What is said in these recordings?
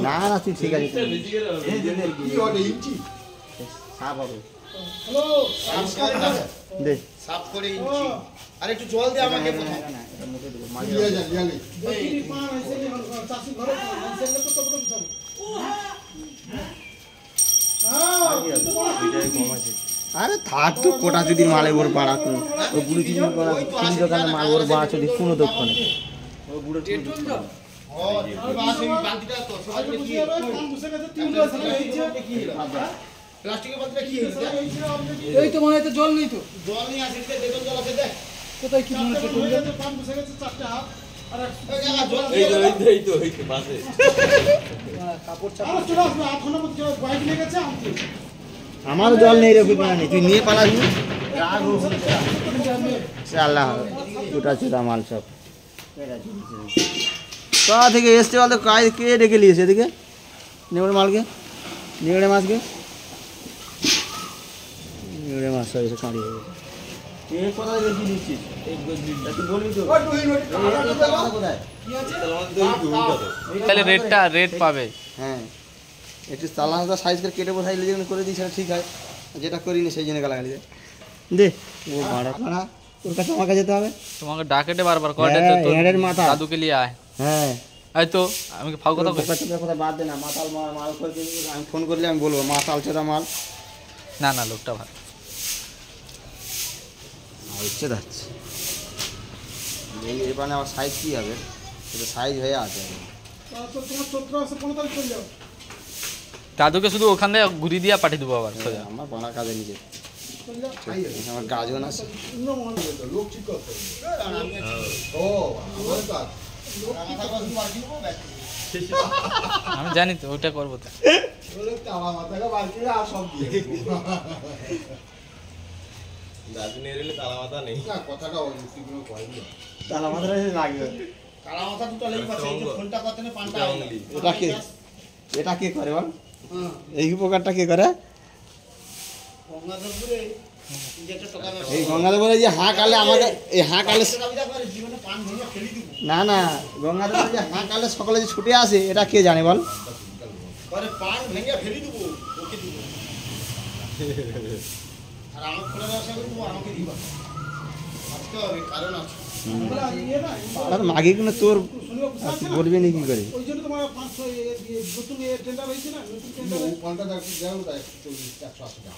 না না ঠিক আছে সাফ করে ইঞ্চি আর একটু জল দে আমাকে আরে থাক তো কোটা যদি মালে ওর বাড়া ও বুড়ি যদি তিন দোকানে মাল ওর বাড়া যদি কোনো দোকানে ও বুড়ো প্লাস্টিকের বালতিটা কি এই তো মনে হয় তো জল নেই তো জল নিয়ে আসে ডেটল জল আছে দেখ কোথায় কি মনে হচ্ছে পাম্প বসে গেছে চারটে হাত আর জল এই তো পাশে কাপড় চাপড় চলে আসবে 8 ঘন্টার মধ্যে বাইক নিয়ে গেছে আমার জল নেই রে বুঝবা না তুই নিয়ে পালাবি রাগ আল্লাহ গোটা চোটা মাল সব কোথা থেকে এসছে বলতো কাজ কে ডেকে নিয়েছে এদিকে নেবড়ে মালকে নেবড়ে মাছকে নেবড়ে মাছ সব এসে কাঁড়িয়ে গেছে কোথা থেকে কি দিচ্ছিস তুই বলবি তো তাহলে রেট পাবে হ্যাঁ একটু তালাটা সাইজ করে কেটে বোঝাই যেগুলো করে দিই সেটা ঠিক হয় যেটা করিনি সেই জন্য গালাগালি দেয় দে ও ভাড়া ভাড়া তোর কাছে আমাকে যেতে হবে তোমাকে ডাকেটে বারবার কল এর মাথা দাদুকে নিয়ে আয় হ্যাঁ এই তো আমি ফাউ কথা কই কথা বাদ দে না মাতাল মাল করে আমি ফোন করলে আমি বলবো মাতাল ছেড়া মাল না লোকটা ভালো ইচ্ছে যাচ্ছে এই মানে আমার সাইজ কী হবে এটা সাইজ হয়ে আছে দাদুকে শুধু ওখান থেকে ঘুরি দিয়া পাঠিয়ে দেবো আবার আমার বানার কাজে নিজে আমার গাজন আছে আমি জানি তো ওইটা করবো তো দাদু নিয়ে এলে তালা মাথা নেই না কথাটা তালা মাথা লাগবে তালা মাথা তো চলেই পাচ্ছে এই যে ফোনটা করতে না পান্তা এটা কে করে বল এই উপকারটা কে করে গঙ্গাধরপুরে এই গঙ্গাধরপুরে যে হাঁ কালে আমাকে এই হাঁ কালে জীবনে পান ভেঙে ফেলে দিব না গঙ্গাধরপুরে যে হাঁ কালে সকালে যে ছুটে আসে এটা কে জানে বল আরে পান ভেঙে ফেলে দিব ওকে দিব আর আমার খোলা ব্যবসা করবো আমাকে দিবা আজকে হবে কারণ আছে আর মাগে কোনো তোর বলবি না কি করে ওই জন্য তোমার 500 নতুন টেন্ডার হয়েছে না নতুন টেন্ডার ও পানটা দেখতে যাও 140 180 টাকা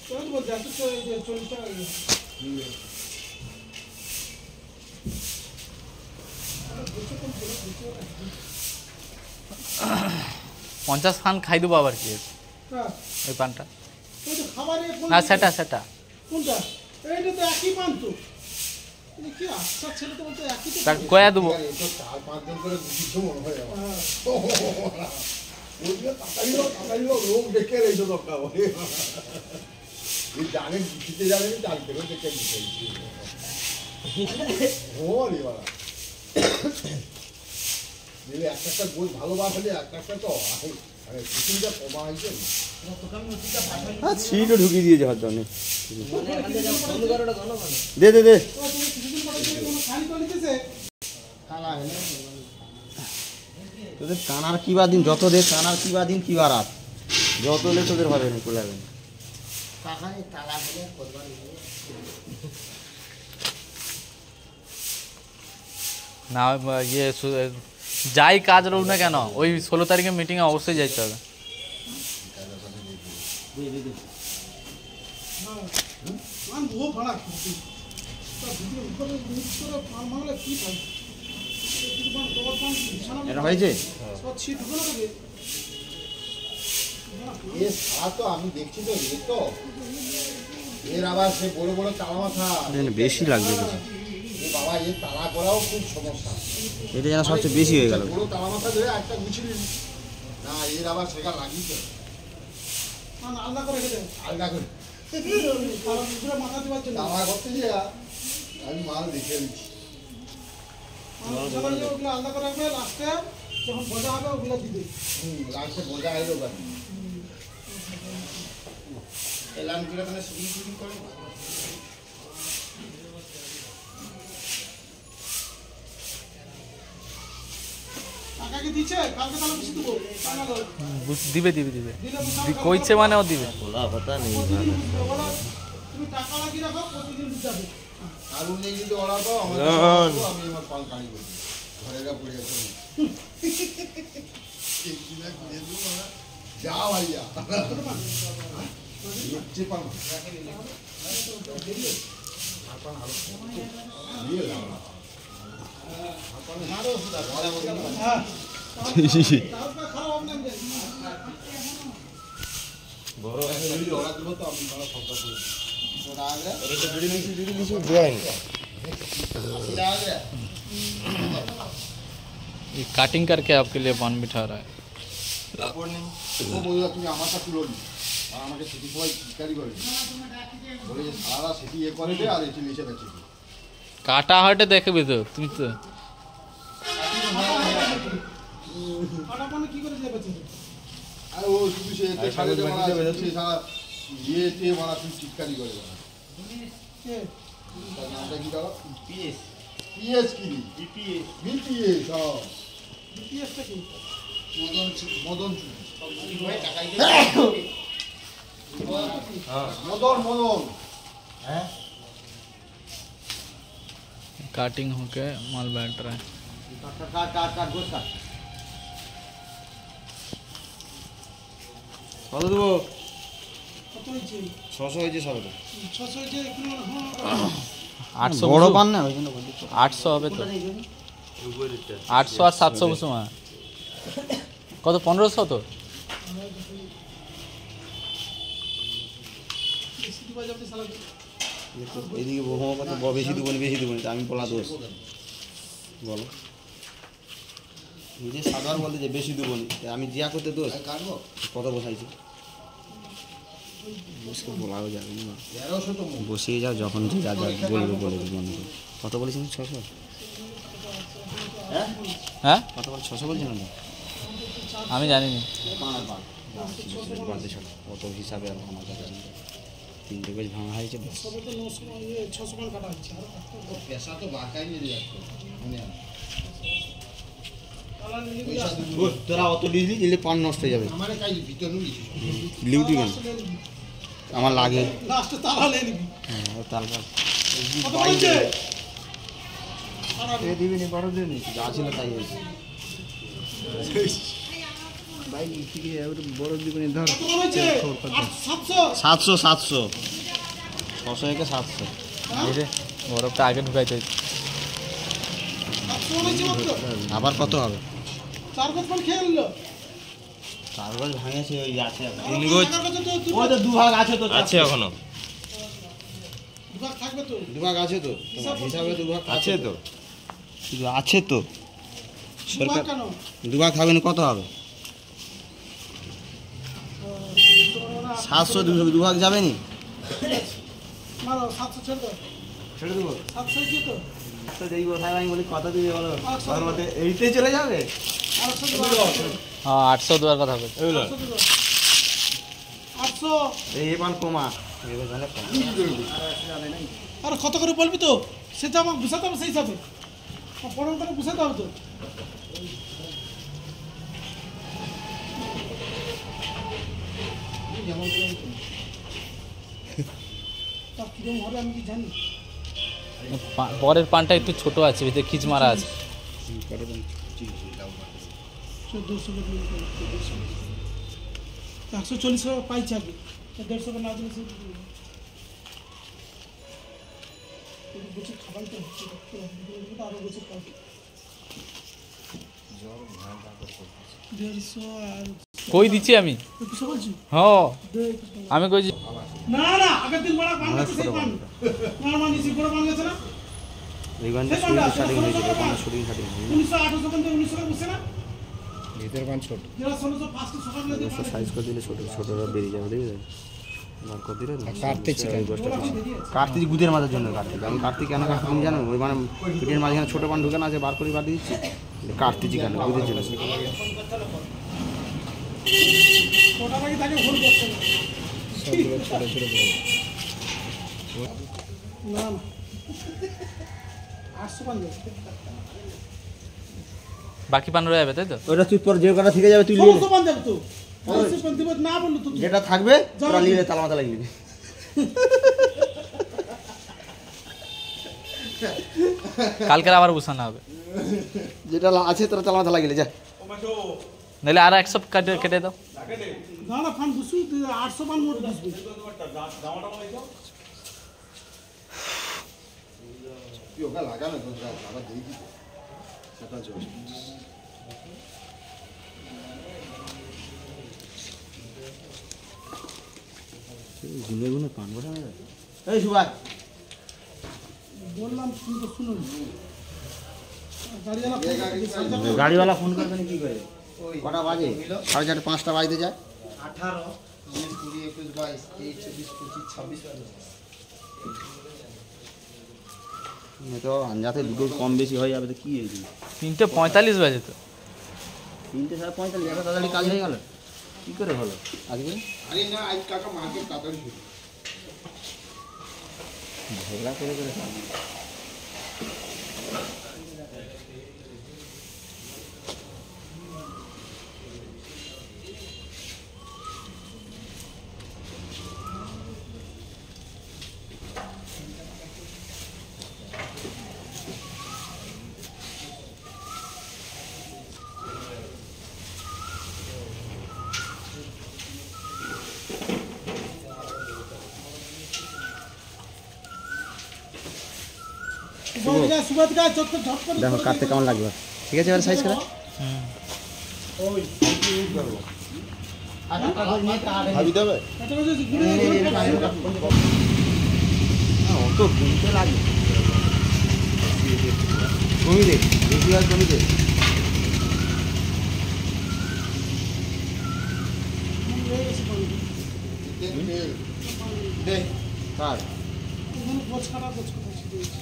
তো বল 40 টাকা 50 খান খাই দেবো আবার কি ওই পানটা ওই তো খাবারে না সেটা কোনটা এইটা তো একই পান তো কি আচ্ছা ছেলে তো বলতে একই তো কয়া দেবো এটা 4-5 দিন করে বুঝিছো মনে হয় ওইটা তাড়াতাড়ি লোক দেখে রইছো দরকার বলে এই জানে দিতে যাবে না জানতে হবে দেখে দিতে ওরে বাবা দিলে একটা গোল ভালোবাসলে একটা তো আরে কিছুটা কমা হইছে হ্যাঁ সিটও ঢুকিয়ে দিয়েছে হয়তো অনেক দে তোদের টানার কি বা দিন যত দে টানার কি বা দিন কি বা রাত যত হলে তোদের হবে না চলে যাবে না ইয়ে যাই কাজ রোক না কেন ওই 16 তারিখে মিটিংয়ে অবশ্যই যাইতে হবে এটা হয়েছে তো আমি দেখছি তো তো এর আবার সে বড় বড় তালা মাথা বেশি লাগবে বাবা এই তালা করাও খুব সমস্যা এটা যেন সবচেয়ে বেশি হয়ে গেল বড় তালা মাথা ধরে একটা গুছিয়ে না এর আবার সেটা লাগিয়েছে আলাদা করে আলগা করে মাথা দেওয়ার জন্য তালা করতে যে আমি মাল দেখে দিচ্ছি আলাদা করে রাখবে লাস্টে যখন বোঝা হবে ওগুলো দিবে লাস্টে বোঝা এলো বাড়ি এলাম করে তাহলে শুটিং করে আগে দিচ্ছে কালকে তাহলে বেশি দেবো দিবে দিবে দিবে দিলে বিশাল কইছে মানে ও দিবে প্রতিদিন ওগুলো তুমি টাকা লাগিয়ে রাখো প্রতিদিন দিতে হবে আর উনি যদি অর্ডার করো আমি আমার পান কানি করি ঘরেরা পড়ে গেছে যা ভাইয়া হচ্ছে পান হ্যাঁ তাহলে খারাপ হবে না অর্ডার দেবো তো আমি তারা সবটা করে ये काटिंग करके आपके लिए पान बिठा रहा है ও বললো তুমি আমারটা তুলো নি আর আমাকে সেটি সবাই চিৎকারি করে বলে যে সারা সেটি এ করে দে আর এটি লিখে গেছে काटा हटे देखबे तो तुम तो কাটা পানি কি করে যাবে আর ও শুধু সে এতে সারে দে মারা সে সারা ইয়েতে মারা তুই চিৎকারি করে বলে কে তার নামটা কি দাও পিএস কি বিপিএস বিটিএসটা কি মদন মদন काटिंग होके माल बैठ रहा है কত দেবো? কত হয়েছে 600 হয়েছে সবে। 600 হয়েছে একটু হ্যাঁ 800 বড় বুঝু? পান না ওই জন্য বলছি। 800 হবে তো 800 আর 700 বুঝু কত 1500 তো বেশি দিবা যাবে সালা এদিকে বহু কত বেশি দেবো না, আমি বলা দোষ বলো নিজে সাধারণ বলতে যে বেশি দেবো না, আমি জিয়া করতে দোষ কাটবো কত বসাইছি বসে বলাও যাবে না, 1300 তো বসিয়ে যাও যখন যে যা যা বলবে বলে দেবো মনে করে। কত বলেছেন 600? হ্যাঁ কত বলে 600 বলছেন না? আমি জানি না বাদে ছাড়ো অত হিসাবে আর আমার কাছে 3টে পেজ ভাঙা হয়েছে ব্যাস। সবে তো 600 মান কাটা হচ্ছে আর পেশা তো বাঁকাই নিয়ে যাচ্ছে মনে হয় তালা নিয়ে পয়সা দিবি তোরা অত লিখলি দিলে পান নষ্ট হয়ে যাবে, আমারে কাই ভিতর নুই লিউটি কেন আমার লাগে। লাস্টে তালা নিয়ে নিবি তারপর কত হয়েছে দিবিনি 12 দিন যা ছিল তাই হয়েছে ভাই ঠিক আছে বড় দিবিনি ধর কত হয়েছে 700 700 600 একে 700 এই রে বরফটা আগে ঢুকাইতে হয়েছে। 700 হয়েছে মাত্র আবার কত হবে? 4 গজ পান খেয়ে নিল 4 গজ ভাঙেছে ওই আছে তিন গজ ওই তো দুভাগ আছে তো আছে এখনো দুভাগ থাকবে তো দুভাগ আছে তো তোমার হিসাবে দুভাগ আছে তো শুধু আছে তো দুভাগ সরকার কেন দুভাগ হবে না কত হবে? 700 200 দুভাগ যাবে নি মারো 700 ছেড়ে দাও ছেড়ে দেবো 700 হয়েছে তো তো দেখি কোথায় আমি বলি কত দিবে বলো 800 ওর মধ্যে এইটাই চলে যাবে 800 দিবা হ্যাঁ 800 দেওয়ার কথা বলছি 800 দিবা 800 এই পান কমা এবার তাহলে কমা আর কত করে বলবি তো সেটা আমাকে বুঝাতে হবে সেই হিসাবে পড়ার করে বুঝাতে হবে তো তার কিরম হবে আমি কি জানি পরের পানটা একটু ছোট আছে ভিতরে খিচ মারা আছে 140 টাকা পাইছে আগে 150 টাকা না দিলে সে বলছে খাবার তো হচ্ছে আরো বলছে পাবে 150 আর কই দিচ্ছি আমি 200 বলছি হ্যাঁ আমি কইছি না না আগের দিন বড় পান গেছে সেই পান না মানে সে বড় পান গেছে না এই গানটা শুটিং স্টার্টিং হয়েছে ওখানে শুটিং স্টার্টিং 1918 পর্যন্ত 1900 টাকা বুঝছে না ভিতর পান ছোট যেটা 1600 ফার্স্ট সকালে দিয়ে সাইজ করে দিলে ছোট ছোটরা বেরিয়ে যাবে দেখবে বার করে দিলে কাটতে ছিল কার্তিক গুদের মাথার জন্য কার্তিক আমি কার্তিক কেন কাটতে তুমি জানো ওই মানে পিঠের মাঝখানে ছোটো পান ঢুকানো আছে বার করে বার দিয়ে দিচ্ছি কার্তিক কেন গুদের জন্য ওটা নাকি তাকে ভুল করছে সবগুলো ছোট ছোট করে না না 800 পান যাবে বাকি পান রয়ে যাবে তাই তো? ওটা তুই পর যে কটা থেকে যাবে তুই নিয়ে নে। সমস্ত পান যাবে তো সমস্ত পান দিবে না বললো তো তুই। যেটা থাকবে তোরা নিয়ে তালা মাথা লাগিয়ে দিবি। কালকের আবার বসানো হবে, যেটা আছে তোরা তালা মাথা লাগিয়ে যা। নাহলে আর 100 কেটে দাও। না না পান দুশো 800 পান মোট বুঝবি। তুই ওকে লাগানো আবার দেখি সেটা চলছে। গুনে গুনে পান বসা এই সুভাষ বললাম তুমি তো শুনুন গাড়িওয়ালা ফোন করতে গাড়িওয়ালা ফোন করবে না কি করে? কটা বাজে? 4:30 5টা বাজতে যায়। 18 19 20 21 22 23 24 25 26 তো আঞ্জাতে দুটো কম বেশি হয়ে যাবে তো কি হয়েছে? 3:45 বাজে তো। 3:45 এত তাড়াতাড়ি কাজ হয়ে গেল কি করে হলো আজকে? আরে না আজ কাকা মার্কেট তাড়াতাড়ি ঝগড়া করে করে সুবাদ গাছ যত ঝট করে দেখো কাটতে কেমন লাগবে। ঠিক আছে এবার সাইজ করে ভাবি দেবে এটা হচ্ছে ঘুরে অত গুনতে লাগে কমি দে বেশি আর কমি দে। দে কার এখানে গোছ কাটা দিয়েছে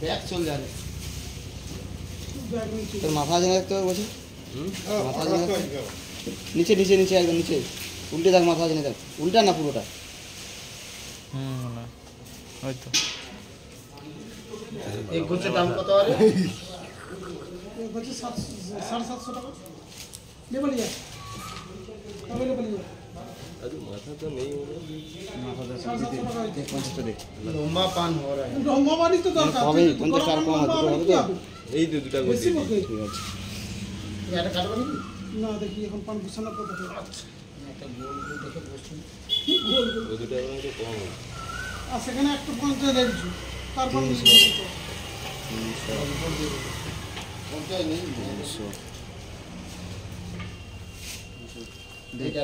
ব্যাগ চল যাবে ব্যাগ নিচে তোর মাথা জানা দেখতে হবে বলছি মাথা জানা নিচে নিচে নিচে একদম নিচে উল্টে দেখ মাথা জানা দেখ উল্টা না পুরোটা ওই তো এক গোছের দাম কত আরে হচ্ছে 750 টাকা লেবল যা কবে লেবল যা দেখ 50টা দেখ লম্বা পান हो रहा है রম্মাবাড়ি তো দরকার হবে 50 টাকা কম হবে হবে তো এই তো দুটো বেশি বকে ঠিক আছে এটা কাটবো নাকি না দেখি এখন পান বিছানা পড়তে আচ্ছা একটা গোল গোল দেখে বসুন গোল গোল ওই দুটো একটু কম হবে আর সেখানে একটু পঞ্চাশ রেখেছি তারপর পঞ্চাশ নেই দুইটা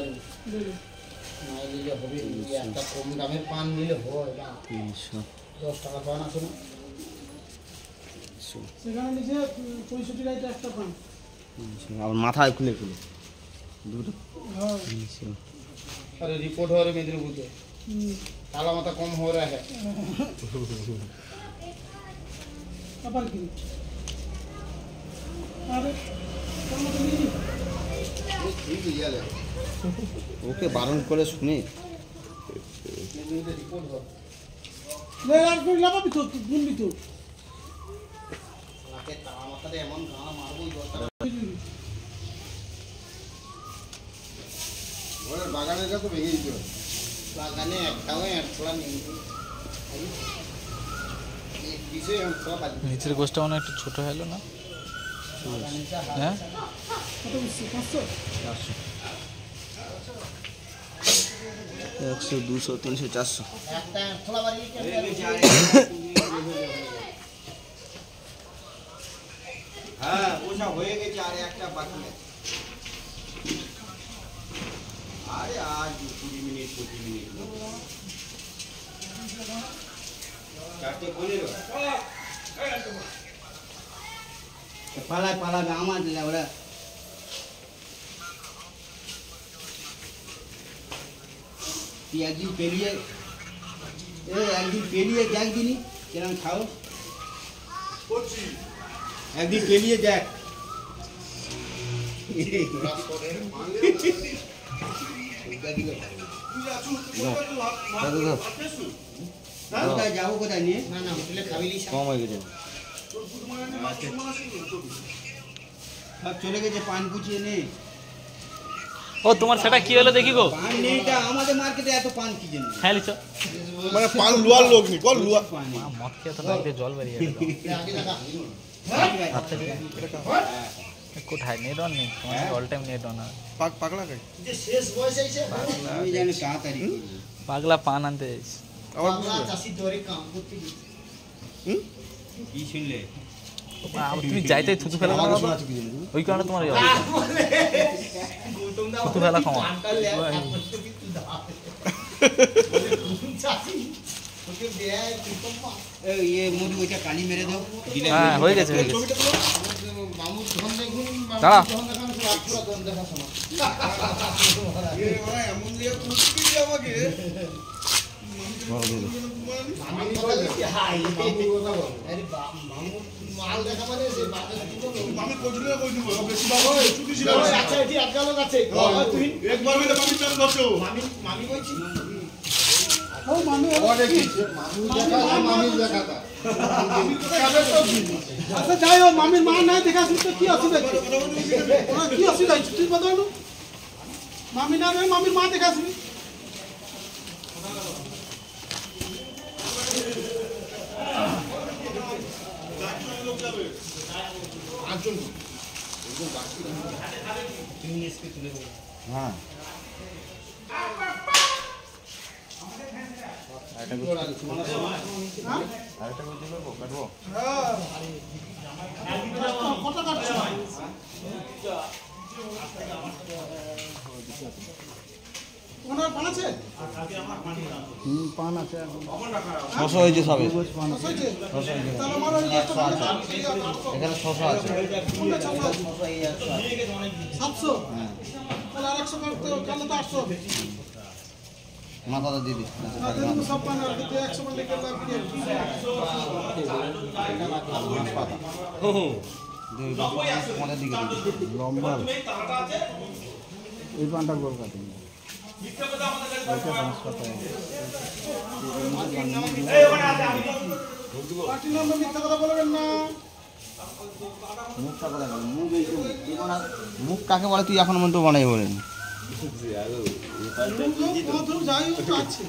না নিলে হবে একটা কম দামের পান নিলে হয় না 310 টাকা পান আছে না সেখানে নিচে 65 টাকা একটা পান আবার মাথায় খুলে খুলে দুটো হ্যাঁ अरे रिपोर्ट हो रही मेदिनीपुर से काला माता कम हो रहा है আবার কি আরে কেমন কি ठीक है यार ওকে বারণ করে শুনে रिपोर्ट हो লে আর কই লাগাবি তো গুনবি তো রাতে তারা মাথাতে এমন গানা মারবো 10 টাকা ওরে বাগানের কাছে ভেঙে দিতে হবে বাগানে একটাও একলা নেই এই বিষয়ে আমি সব আজ নিচের গোছটা মনে হয় একটু ছোট হলো না? হ্যাঁ কত বেশি 500 100 200 300 400 একটা খোলা বাড়ি হ্যাঁ ওটা হয়ে গেছে আর একটা বাকি আছে আরে আজ 20 মিনিট 25 মিনিট চারটে 15 পালা পালা আমার দিলা ওরা তুই একদিন পেরিয়ে একদিন পেরিয়ে দেখ দিনি কিরম খাও একদিন পেরিয়ে দেখ কোথায় যাবো কোথায় নিয়ে না না হোটেলে খাবি কম হয়ে গেছে সব চলে গেছে, পান কুচিয়ে নেই। ও তোমার সেটা কি হলো দেখি গো। পান নেইটা আমাদের মার্কেটে এত পান কি জন্য? হ্যাঁ লিচো মানে পান লুয়ার লোক নেই, কোন লুয়া পান নেই। মদ খেয়ে তো নাক দিয়ে জল বেরিয়ে গেল। কোথায় নেট অন নেই তোমার? All time net on. পাগলা গাই যে শেষ বয়সে এসে আমি জানি তাড়াতাড়ি করবো। পাগলা পান আনতে যাইছি। আবার বাংলা চাষি ধরে কাম করতে গেছে। কি শুনলে? তুমি যাইতে থুতু ফেলা আমাকে দাও। শোনাচ্ছ কি জন্য তুমি? ওই কারণে তোমার এই অবস্থা। থুতু ফেলা কমা। এই ইয়ে মুড়ি ওইটা কালি মেরে দাও। দিলে হ্যাঁ হয়ে গেছে হয়ে গেছে। মামুর ধন দেখুন, দাঁড়া। ধন দেখানো শুধু আটপুরা ধন দেখাশোনা। এমন দিয়ে কুচকি আমাকে মাল দেখা মানে সে আমি কজনে কই দিব বেশি বাবা ছুটি ছিল আচ্ছা এটি আজকাল আছে তুই একবার মিলে মামি চাল করছো মামি মামি কইছি ও মামি ওরে কি মামি দেখাতা আচ্ছা যাই হোক মামির মা নাই দেখা শুনতে কি অসুবিধা আছে ওরা কি অসুবিধা আছে তুই বদল মামি না রে মামির মা দেখা শুনি হ্যাঁ কত কাটছ ওনার পান আছে পান আছে 600 হয়েছে সবে। তাহলে আমার ওই যে এখানে 600 আছে। কোনটা 600 600 এই 100 আছে। 700 হ্যাঁ তাহলে আর 100 করতে কালে তো 800 মাথাটা দিয়ে দিস। না তো সব পান আর দিতে 100 পান লেগে লাগবে আমাদের দিকে লম্বা এই পানটা গোল কাটিং পার্টি নাম মিথ্যা কথা বলবেন না মুখটা কথা বল মুখ এই মুখ কাকে বলে তুই এখন মন তো বানাই বলেন। মধুর যাই হোক আছে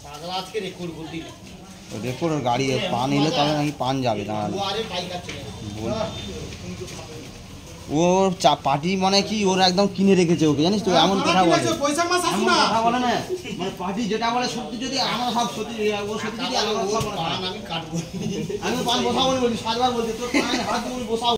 পাগলা আজকে রেকর্ড বলতি দেখো ওর গাড়ি পান এলে তবে নাকি পান যাবে দাঁড়ানো। আরে বাইক আছে ওর পার্টি মানে কি ওর একদম কিনে রেখেছে ওকে জানিস তো এমন কথা বলে। পয়সা মাস আছে এমন না কথা বলে না মানে পার্টি যেটা বলে সত্যি যদি আমরা সব সত্যি ও সত্যি যদি আমরা সব বলে। আমি কাটবো আমি পান বসাবো বলি 7 বার বলছি তোর পান হাত দিয়ে বসাও।